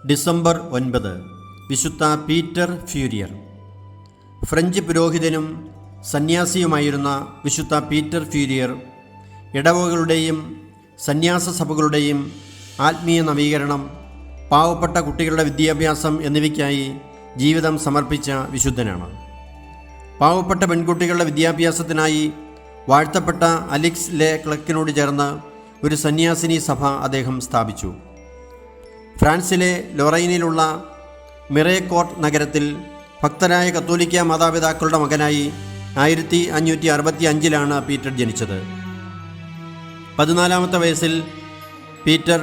December 9 വിശുദ്ധ Peter ഫ്യൂരിയർ. French പുരോഹിതനും സന്യാസിയുമായിരുന്ന വിശുദ്ധ Peter ഫ്യൂരിയർ ഇടവകളുടെയും സന്യാസ സഭകളുടെയും ആത്മീയ നവീകരണം, പാവപ്പെട്ട കുട്ടികളുടെ വിദ്യാഭ്യാസം എന്നിവയ്ക്കായി ജീവിതം സമർപ്പിച്ച വിശുദ്ധനാണ്. പാവപ്പെട്ട പെൺകുട്ടികളുടെ വിദ്യാഭ്യാസത്തിനായി വാഴ്ത്തപ്പെട്ട അലിക്സ് ലെ ക്ലർക്കിനോട് ചേർന്ന് ഒരു സന്യാസിനി സഭ അദ്ദേഹം സ്ഥാപിച്ചു. ഫ്രാൻസിലെ ലൊറൈനിലുള്ള മിറേക്കോർട്ട് നഗരത്തിൽ ഭക്തരായ കത്തോലിക്ക മാതാപിതാക്കളുടെ മകനായി 1565 പീറ്റർ ജനിച്ചത്. 14-ാമത്തെ വയസ്സിൽ പീറ്റർ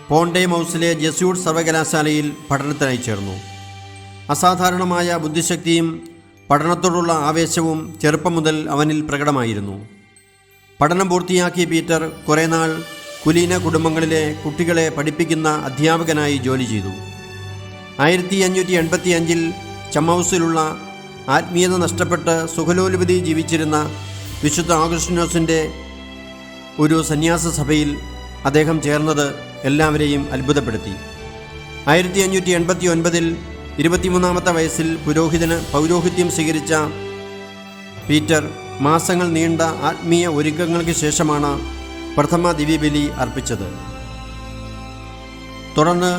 പോണ്ടേമൗസിലെ ജെസ്യൂട്ട് സർവകലാശാലയിൽ പഠനത്തിനായി ചേർന്നു. അസാധാരണമായ ബുദ്ധിശക്തിയും പഠനത്തോടുള്ള ആവേശവും ചെറുപ്പം മുതൽ അവനിൽ പ്രകടമായിരുന്നു. പഠനം പൂർത്തിയാക്കിയ പീറ്റർ കുറേ നാൾ കുലീന കുടുംബങ്ങളിലെ കുട്ടികളെ പഠിപ്പിക്കുന്ന അധ്യാപകനായി ജോലി ചെയ്തു. 1585 ചമ്മൗസിലുള്ള ആത്മീയത നഷ്ടപ്പെട്ട് സുഖലോലുപതി ജീവിച്ചിരുന്ന വിശുദ്ധ ആഗസ്റ്റിനോസിൻ്റെ ഒരു സന്യാസ സഭയിൽ അദ്ദേഹം ചേർന്നത് എല്ലാവരെയും അത്ഭുതപ്പെടുത്തി. 1589 23-ാമത്തെ വയസ്സിൽ പൗരോഹിത്യം സ്വീകരിച്ച പീറ്റർ മാസങ്ങൾ നീണ്ട ആത്മീയ ഒരുക്കങ്ങൾക്ക് ശേഷമാണ് പ്രഥമ ദിവ്യബലി അർപ്പിച്ചത്. തുടർന്ന്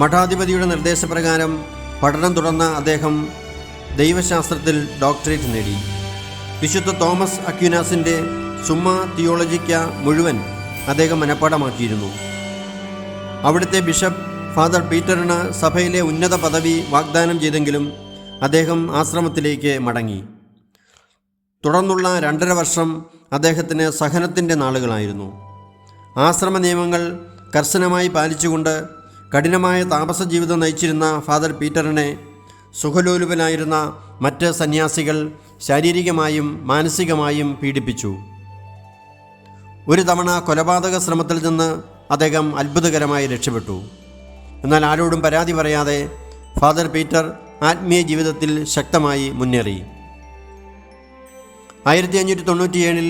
മഠാധിപതിയുടെ നിർദ്ദേശപ്രകാരം പഠനം തുടർന്ന അദ്ദേഹം ദൈവശാസ്ത്രത്തിൽ ഡോക്ടറേറ്റ് നേടി. വിശുദ്ധ തോമസ് അക്വിനാസിൻ്റെ സുമ്മ തിയോളജിക്ക മുഴുവൻ അദ്ദേഹം മനഃപ്പാഠമാക്കിയിരുന്നു. അവിടുത്തെ ബിഷപ്പ് ഫാദർ പീറ്ററിന് സഭയിലെ ഉന്നത പദവി വാഗ്ദാനം ചെയ്തെങ്കിലും അദ്ദേഹം ആശ്രമത്തിലേക്ക് മടങ്ങി. തുടർന്നുള്ള 2.5 വർഷം അദ്ദേഹത്തിന് സഹനത്തിൻ്റെ നാളുകളായിരുന്നു. ആശ്രമ നിയമങ്ങൾ കർശനമായി പാലിച്ചുകൊണ്ട് കഠിനമായ താപസ ജീവിതം നയിച്ചിരുന്ന ഫാദർ പീറ്ററിനെ സുഖലോലുപനായിരുന്ന മറ്റ് സന്യാസികൾ ശാരീരികമായും മാനസികമായും പീഡിപ്പിച്ചു. ഒരു തവണ കൊലപാതക ശ്രമത്തിൽ നിന്ന് അദ്ദേഹം അത്ഭുതകരമായി രക്ഷപ്പെട്ടു. എന്നാൽ ആരോടും പരാതി പറയാതെ ഫാദർ പീറ്റർ ആത്മീയ ജീവിതത്തിൽ ശക്തമായി മുന്നേറി. 1597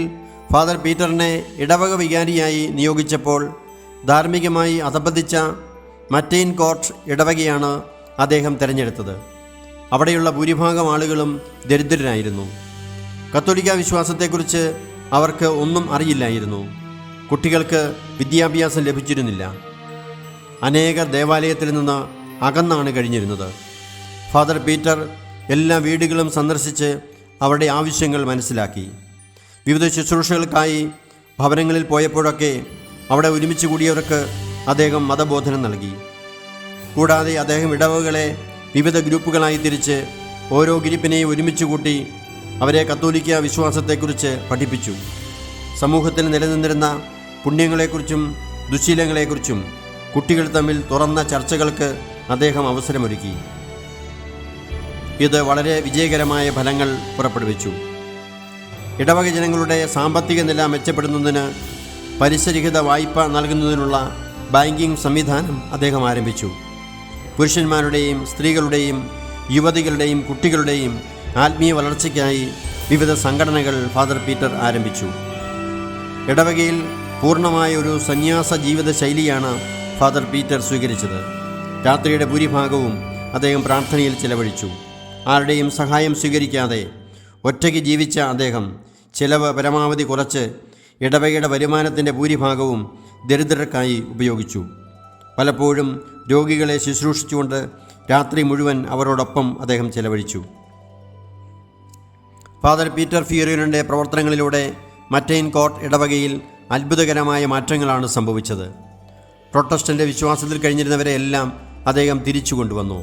ഫാദർ പീറ്ററിനെ ഇടവക വികാരിയായി നിയോഗിച്ചപ്പോൾ ധാർമ്മികമായി അധപ്പതിച്ച മറ്റെയിൻ കോർട്ട് ഇടവകയാണ് അദ്ദേഹം തിരഞ്ഞെടുത്തത്. അവിടെയുള്ള ഭൂരിഭാഗം ആളുകളും ദരിദ്രരായിരുന്നു. കത്തോലിക്ക വിശ്വാസത്തെക്കുറിച്ച് അവർക്ക് ഒന്നും അറിയില്ലായിരുന്നു. കുട്ടികൾക്ക് വിദ്യാഭ്യാസം ലഭിച്ചിരുന്നില്ല. അനേകർ ദേവാലയത്തിൽ നിന്ന് അകന്നാണ് കഴിഞ്ഞിരുന്നത്. ഫാദർ പീറ്റർ എല്ലാ വീടുകളും സന്ദർശിച്ച് അവരുടെ ആവശ്യങ്ങൾ മനസ്സിലാക്കി. വിവിധ ശുശ്രൂഷകൾക്കായി ഭവനങ്ങളിൽ പോയപ്പോഴൊക്കെ അവിടെ ഒരുമിച്ച് കൂടിയവർക്ക് അദ്ദേഹം മതബോധനം നൽകി. കൂടാതെ അദ്ദേഹം ഇടവകളെ വിവിധ ഗ്രൂപ്പുകളായി തിരിച്ച് ഓരോ ഗ്രൂപ്പിനെയും ഒരുമിച്ച് കൂട്ടി അവരെ കത്തോലിക്ക വിശ്വാസത്തെക്കുറിച്ച് പഠിപ്പിച്ചു. സമൂഹത്തിൽ നിലനിന്നിരുന്ന പുണ്യങ്ങളെക്കുറിച്ചും ദുശ്ശീലങ്ങളെക്കുറിച്ചും കുട്ടികൾ തമ്മിൽ തുറന്ന ചർച്ചകൾക്ക് അദ്ദേഹം അവസരമൊരുക്കി. ഇത് വളരെ വിജയകരമായ ഫലങ്ങൾ പുറപ്പെടുവിച്ചു. ഇടവക ജനങ്ങളുടെ സാമ്പത്തിക നില മെച്ചപ്പെടുന്നതിന് പലിശരഹിത വായ്പ നൽകുന്നതിനുള്ള ബാങ്കിംഗ് സംവിധാനം അദ്ദേഹം ആരംഭിച്ചു. പുരുഷന്മാരുടെയും സ്ത്രീകളുടെയും യുവതികളുടെയും കുട്ടികളുടെയും ആത്മീയ വളർച്ചയ്ക്കായി വിവിധ സംഘടനകൾ ഫാദർ പീറ്റർ ആരംഭിച്ചു. ഇടവകയിൽ പൂർണ്ണമായ ഒരു സന്യാസ ജീവിത ശൈലിയാണ് ഫാദർ പീറ്റർ സ്വീകരിച്ചത്. രാത്രിയുടെ ഭൂരിഭാഗവും അദ്ദേഹം പ്രാർത്ഥനയിൽ ചിലവഴിച്ചു. ആരുടെയും സഹായം സ്വീകരിക്കാതെ ഒറ്റയ്ക്ക് ജീവിച്ച അദ്ദേഹം ചിലവ് പരമാവധി കുറച്ച് ഇടവകയുടെ വരുമാനത്തിൻ്റെ ഭൂരിഭാഗവും ദരിദ്രർക്കായി ഉപയോഗിച്ചു. പലപ്പോഴും രോഗികളെ ശുശ്രൂഷിച്ചുകൊണ്ട് രാത്രി മുഴുവൻ അവരോടൊപ്പം അദ്ദേഹം ചെലവഴിച്ചു. ഫാദർ പീറ്റർ ഫ്യൂരിയറിൻ്റെ പ്രവർത്തനങ്ങളിലൂടെ മറ്റെയിൻ കോർട്ട് ഇടവകയിൽ അത്ഭുതകരമായ മാറ്റങ്ങളാണ് സംഭവിച്ചത്. പ്രൊട്ടസ്റ്റൻ്റ് വിശ്വാസത്തിൽ കഴിഞ്ഞിരുന്നവരെ എല്ലാം അദ്ദേഹം തിരിച്ചു കൊണ്ടുവന്നു.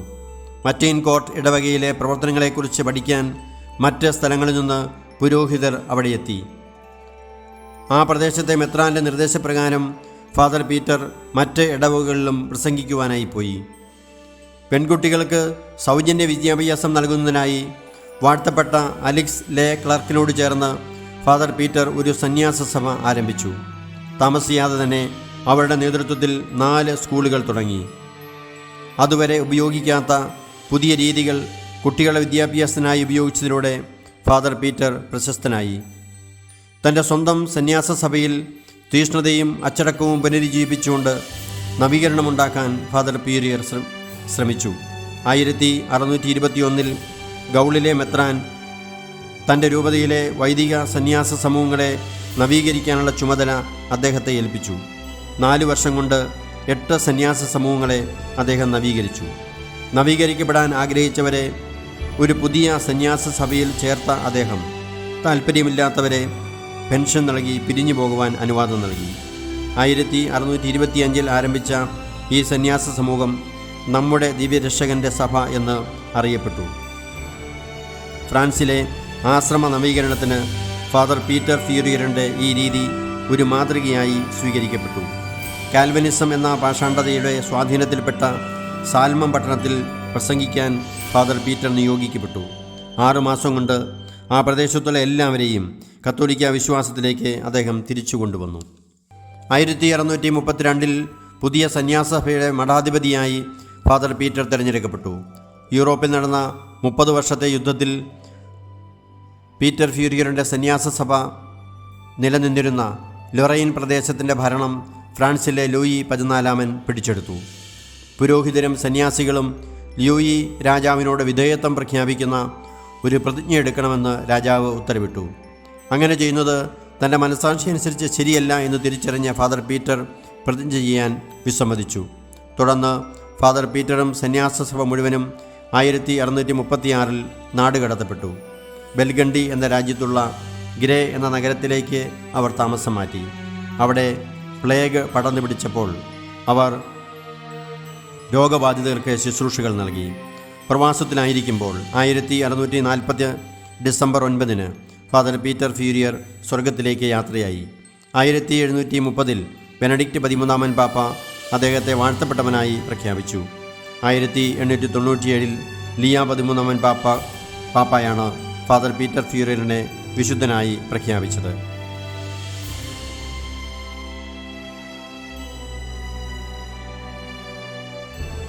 മറ്റെയിൻ കോർട്ട് ഇടവകയിലെ പ്രവർത്തനങ്ങളെക്കുറിച്ച് പഠിക്കാൻ മറ്റ് സ്ഥലങ്ങളിൽ നിന്ന് പുരോഹിതർ അവിടെ എത്തി. ആ പ്രദേശത്തെ മെത്രാൻ്റെ നിർദ്ദേശപ്രകാരം ഫാദർ പീറ്റർ മറ്റ് ഇടവകകളിലും പ്രസംഗിക്കുവാനായി പോയി. പെൺകുട്ടികൾക്ക് സൗജന്യ വിദ്യാഭ്യാസം നൽകുന്നതിനായി വാഴ്ത്തപ്പെട്ട അലിക്സ് ലെ ക്ലർക്കിനോട് ചേർന്ന് ഫാദർ പീറ്റർ ഒരു സന്യാസ സഭ ആരംഭിച്ചു. താമസിയാതെ തന്നെ അവരുടെ നേതൃത്വത്തിൽ 4 സ്കൂളുകൾ തുടങ്ങി. അതുവരെ ഉപയോഗിക്കാത്ത പുതിയ രീതികൾ കുട്ടികളുടെ വിദ്യാഭ്യാസത്തിനായി ഉപയോഗിച്ചതിലൂടെ ഫാദർ പീറ്റർ പ്രശസ്തനായി. തൻ്റെ സ്വന്തം സന്യാസ സഭയിൽ തീഷ്ണതയും അച്ചടക്കവും പുനരുജ്ജീവിപ്പിച്ചുകൊണ്ട് നവീകരണമുണ്ടാക്കാൻ ഫാദർ പ്യൂരിയർ ശ്രമിച്ചു. 1621 ഗൗളിലെ മെത്രാൻ തൻ്റെ രൂപതയിലെ വൈദിക സന്യാസ സമൂഹങ്ങളെ നവീകരിക്കാനുള്ള ചുമതല അദ്ദേഹത്തെ ഏൽപ്പിച്ചു. 4 വർഷം കൊണ്ട് 8 സന്യാസ സമൂഹങ്ങളെ അദ്ദേഹം നവീകരിച്ചു. നവീകരിക്കപ്പെടാൻ ആഗ്രഹിച്ചവരെ ഒരു പുതിയ സന്യാസ സഭയിൽ ചേർത്ത അദ്ദേഹം താൽപ്പര്യമില്ലാത്തവരെ പെൻഷൻ നൽകി പിരിഞ്ഞു പോകുവാൻ അനുവാദം നൽകി. 1625 ആരംഭിച്ച ഈ സന്യാസ സമൂഹം നമ്മുടെ ദിവ്യരക്ഷകൻ്റെ സഭ എന്ന് അറിയപ്പെട്ടു. ഫ്രാൻസിലെ ആശ്രമ നവീകരണത്തിന് ഫാദർ പീറ്റർ ഫ്യൂരിയറിൻ്റെ ഈ രീതി ഒരു മാതൃകയായി സ്വീകരിക്കപ്പെട്ടു. കാൽവിനിസം എന്ന പാഷാണ്ഡതയുടെ സ്വാധീനത്തിൽപ്പെട്ട സാൽമം പട്ടണത്തിൽ പ്രസംഗിക്കാൻ ഫാദർ പീറ്റർ നിയോഗിക്കപ്പെട്ടു. 6 മാസം കൊണ്ട് ആ പ്രദേശത്തുള്ള എല്ലാവരെയും കത്തോലിക്ക വിശ്വാസത്തിലേക്ക് അദ്ദേഹം തിരിച്ചു കൊണ്ടുവന്നു. 1632 പുതിയ സന്യാസസഭയുടെ മഠാധിപതിയായി ഫാദർ പീറ്റർ തിരഞ്ഞെടുക്കപ്പെട്ടു. യൂറോപ്പിൽ നടന്ന 30 വർഷത്തെ യുദ്ധത്തിൽ പീറ്റർ ഫ്യൂരിയറിൻ്റെ സന്യാസ സഭ നിലനിന്നിരുന്ന ലൊറൈൻ പ്രദേശത്തിൻ്റെ ഭരണം ഫ്രാൻസിലെ ലൂയി 14 പിടിച്ചെടുത്തു. പുരോഹിതരും സന്യാസികളും ലൂയി രാജാവിനോട് വിധേയത്വം പ്രഖ്യാപിക്കുന്ന ഒരു പ്രതിജ്ഞ എടുക്കണമെന്ന് രാജാവ് ഉത്തരവിട്ടു. അങ്ങനെ ചെയ്യുന്നത് തൻ്റെ മനസ്സാക്ഷി അനുസരിച്ച് ശരിയല്ല എന്ന് തിരിച്ചറിഞ്ഞ ഫാദർ പീറ്റർ പ്രതിജ്ഞ ചെയ്യാൻ വിസമ്മതിച്ചു. തുടർന്ന് ഫാദർ പീറ്ററും സന്യാസ സഭ മുഴുവനും 1636 നാടുകടത്തപ്പെട്ടു. ബെൽഗണ്ടി എന്ന രാജ്യത്തുള്ള ഗ്രേ എന്ന നഗരത്തിലേക്ക് അവർ താമസം മാറ്റി. അവിടെ പ്ലേഗ് പടർന്നു പിടിച്ചപ്പോൾ അവർ രോഗബാധിതർക്ക് ശുശ്രൂഷകൾ നൽകി. പ്രവാസത്തിലായിരിക്കുമ്പോൾ 1640 ഡിസംബർ 9 ഫാദർ പീറ്റർ ഫ്യൂരിയർ സ്വർഗത്തിലേക്ക് യാത്രയായി. 1730 ബെനഡിക്റ്റ് 13 പാപ്പ അദ്ദേഹത്തെ വാഴ്ത്തപ്പെട്ടവനായി പ്രഖ്യാപിച്ചു. 1897 ലിയ 13 പാപ്പയാണ് ഫാദർ പീറ്റർ ഫ്യൂരിയറിനെ വിശുദ്ധനായി പ്രഖ്യാപിച്ചത്.